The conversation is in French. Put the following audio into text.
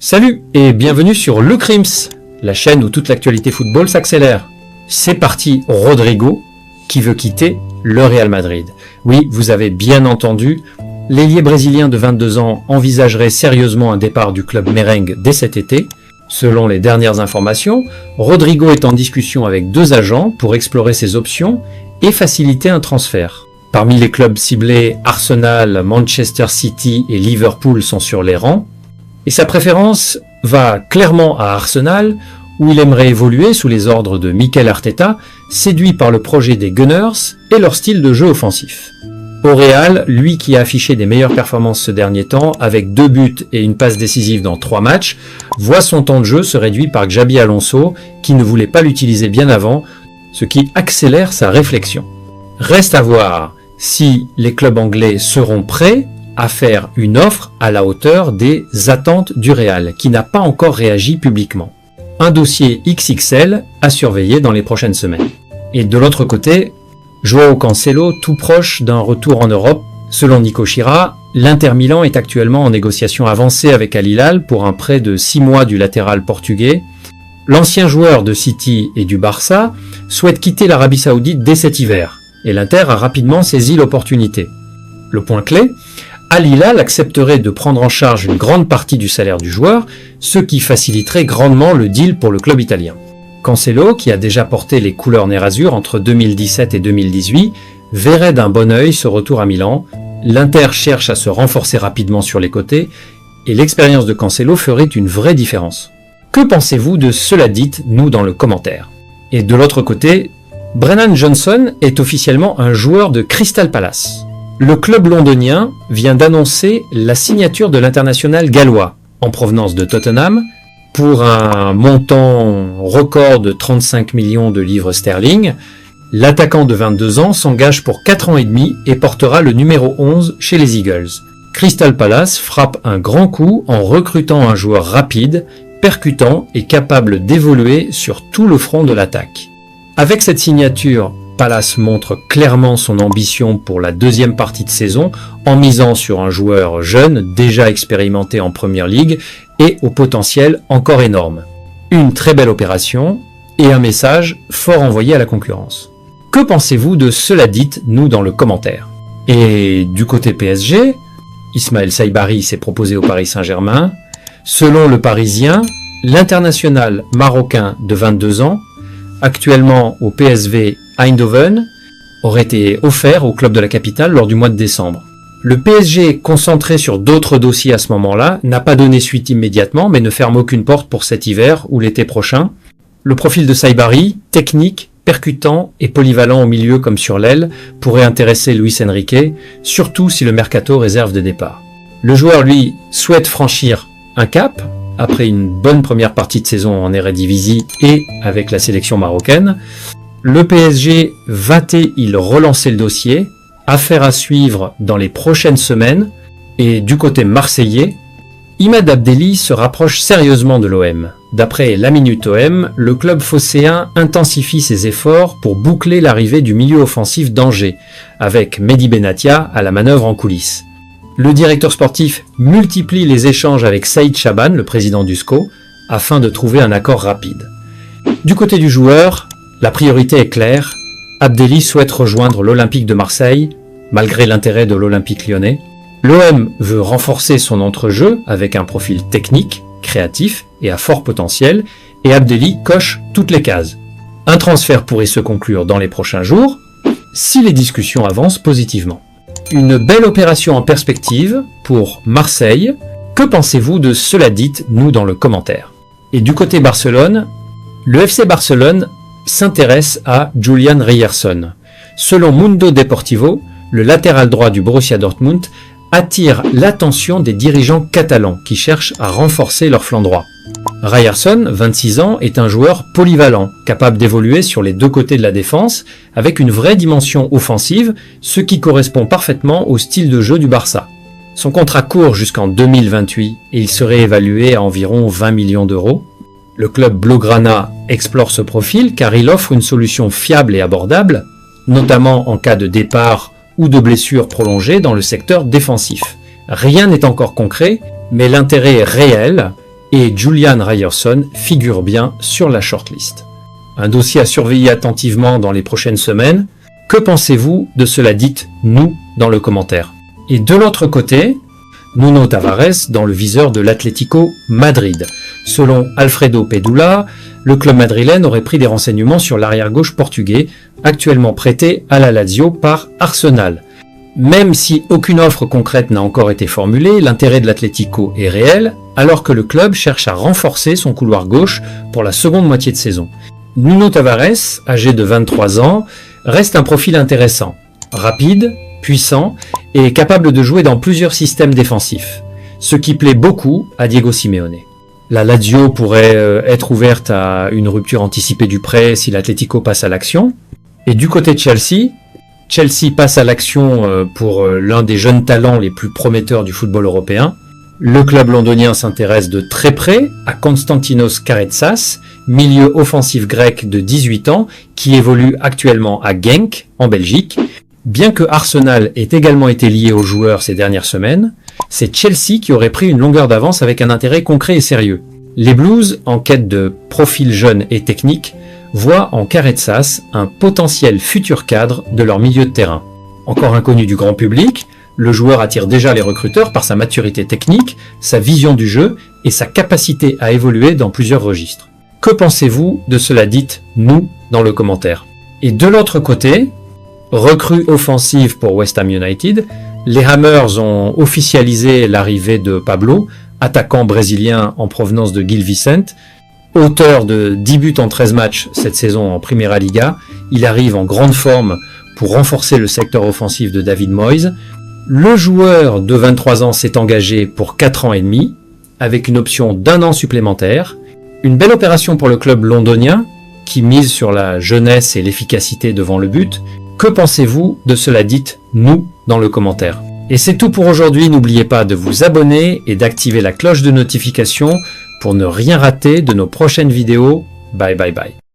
Salut et bienvenue sur Le Crims, la chaîne où toute l'actualité football s'accélère. C'est parti, Rodrigo, qui veut quitter le Real Madrid. Oui, vous avez bien entendu, l'ailier brésilien de 22 ans envisagerait sérieusement un départ du club merengue dès cet été. Selon les dernières informations, Rodrigo est en discussion avec 2 agents pour explorer ses options et faciliter un transfert. Parmi les clubs ciblés, Arsenal, Manchester City et Liverpool sont sur les rangs. Et sa préférence va clairement à Arsenal, où il aimerait évoluer sous les ordres de Mikel Arteta, séduit par le projet des Gunners et leur style de jeu offensif. Au Real, lui qui a affiché des meilleures performances ce dernier temps, avec 2 buts et une passe décisive dans 3 matchs, voit son temps de jeu se réduit par Xabi Alonso, qui ne voulait pas l'utiliser bien avant, ce qui accélère sa réflexion. Reste à voir si les clubs anglais seront prêts à faire une offre à la hauteur des attentes du Real, qui n'a pas encore réagi publiquement. Un dossier XXL à surveiller dans les prochaines semaines. Et de l'autre côté, Joao Cancelo tout proche d'un retour en Europe. Selon Nico Schira, l'Inter Milan est actuellement en négociation avancée avec Al Hilal pour un prêt de 6 mois du latéral portugais. L'ancien joueur de City et du Barça souhaite quitter l'Arabie Saoudite dès cet hiver, et l'Inter a rapidement saisi l'opportunité. Le point clé, Al Hilal accepterait de prendre en charge une grande partie du salaire du joueur, ce qui faciliterait grandement le deal pour le club italien. Cancelo, qui a déjà porté les couleurs Nerazzurre entre 2017 et 2018, verrait d'un bon œil ce retour à Milan. L'Inter cherche à se renforcer rapidement sur les côtés, et l'expérience de Cancelo ferait une vraie différence. Que pensez-vous de cela? Dites-nous dans le commentaire. Et de l'autre côté, Brennan Johnson est officiellement un joueur de Crystal Palace. Le club londonien vient d'annoncer la signature de l'international gallois, en provenance de Tottenham, pour un montant record de 35 millions de livres sterling. L'attaquant de 22 ans s'engage pour 4 ans et demi et portera le numéro 11 chez les Eagles. Crystal Palace frappe un grand coup en recrutant un joueur rapide, percutant et capable d'évoluer sur tout le front de l'attaque. Avec cette signature, Palace montre clairement son ambition pour la deuxième partie de saison en misant sur un joueur jeune déjà expérimenté en Premier League et au potentiel encore énorme. Une très belle opération et un message fort envoyé à la concurrence. Que pensez-vous de cela? Dites-nous dans le commentaire. Et du côté PSG, Ismaël Saibari s'est proposé au Paris Saint-Germain. Selon le Parisien, l'international marocain de 22 ans, actuellement au PSV Eindhoven, aurait été offert au club de la capitale lors du mois de décembre. Le PSG, concentré sur d'autres dossiers à ce moment-là, n'a pas donné suite immédiatement, mais ne ferme aucune porte pour cet hiver ou l'été prochain. Le profil de Saibari, technique, percutant et polyvalent au milieu comme sur l'aile, pourrait intéresser Luis Enrique, surtout si le mercato réserve des départs. Le joueur, lui, souhaite franchir un cap, après une bonne première partie de saison en Eredivisie et avec la sélection marocaine. Le PSG va-t-il relancer le dossier? Affaire à suivre dans les prochaines semaines. Et du côté marseillais, Imad Abdelli se rapproche sérieusement de l'OM. D'après la Minute OM, le club phocéen intensifie ses efforts pour boucler l'arrivée du milieu offensif d'Angers, avec Mehdi Benatia à la manœuvre en coulisses. Le directeur sportif multiplie les échanges avec Saïd Chaban, le président du SCO, afin de trouver un accord rapide. Du côté du joueur, la priorité est claire. Abdelli souhaite rejoindre l'Olympique de Marseille, malgré l'intérêt de l'Olympique lyonnais. L'OM veut renforcer son entrejeu avec un profil technique, créatif et à fort potentiel, et Abdelli coche toutes les cases. Un transfert pourrait se conclure dans les prochains jours, si les discussions avancent positivement. Une belle opération en perspective pour Marseille. Que pensez-vous de cela? Dites-nous dans le commentaire. Et du côté Barcelone, le FC Barcelone s'intéresse à Julian Ryerson. Selon Mundo Deportivo, le latéral droit du Borussia Dortmund attire l'attention des dirigeants catalans qui cherchent à renforcer leur flanc droit. Ryerson, 26 ans, est un joueur polyvalent, capable d'évoluer sur les 2 côtés de la défense, avec une vraie dimension offensive, ce qui correspond parfaitement au style de jeu du Barça. Son contrat court jusqu'en 2028 et il serait évalué à environ 20 millions d'euros. Le club Blaugrana explore ce profil car il offre une solution fiable et abordable, notamment en cas de départ ou de blessure prolongée dans le secteur défensif. Rien n'est encore concret, mais l'intérêt est réel et Julian Ryerson figure bien sur la shortlist. Un dossier à surveiller attentivement dans les prochaines semaines. Que pensez-vous de cela? Dites-nous dans le commentaire. Et de l'autre côté, Nuno Tavares dans le viseur de l'Atlético Madrid. Selon Alfredo Pedula, le club madrilène aurait pris des renseignements sur l'arrière-gauche portugais, actuellement prêté à la Lazio par Arsenal. Même si aucune offre concrète n'a encore été formulée, l'intérêt de l'Atlético est réel, alors que le club cherche à renforcer son couloir gauche pour la seconde moitié de saison. Nuno Tavares, âgé de 23 ans, reste un profil intéressant, rapide, puissant et capable de jouer dans plusieurs systèmes défensifs, ce qui plaît beaucoup à Diego Simeone. La Lazio pourrait être ouverte à une rupture anticipée du prêt si l'Atlético passe à l'action. Et du côté de Chelsea passe à l'action pour l'un des jeunes talents les plus prometteurs du football européen. Le club londonien s'intéresse de très près à Konstantinos Karetsas, milieu offensif grec de 18 ans qui évolue actuellement à Genk, en Belgique. Bien que Arsenal ait également été lié au joueur ces dernières semaines, c'est Chelsea qui aurait pris une longueur d'avance avec un intérêt concret et sérieux. Les Blues, en quête de profils jeunes et techniques, voient en Karetsas un potentiel futur cadre de leur milieu de terrain. Encore inconnu du grand public, le joueur attire déjà les recruteurs par sa maturité technique, sa vision du jeu et sa capacité à évoluer dans plusieurs registres. Que pensez-vous de cela? Dites-nous dans le commentaire. Et de l'autre côté, recrue offensive pour West Ham United, les Hammers ont officialisé l'arrivée de Pablo, attaquant brésilien en provenance de Gil Vicente. Auteur de 10 buts en 13 matchs cette saison en Primera Liga, il arrive en grande forme pour renforcer le secteur offensif de David Moyes. Le joueur de 23 ans s'est engagé pour 4 ans et demi, avec une option d'1 an supplémentaire. Une belle opération pour le club londonien, qui mise sur la jeunesse et l'efficacité devant le but. Que pensez-vous de cela? Dites-nous dans le commentaire. Et c'est tout pour aujourd'hui, n'oubliez pas de vous abonner et d'activer la cloche de notification pour ne rien rater de nos prochaines vidéos. Bye bye bye.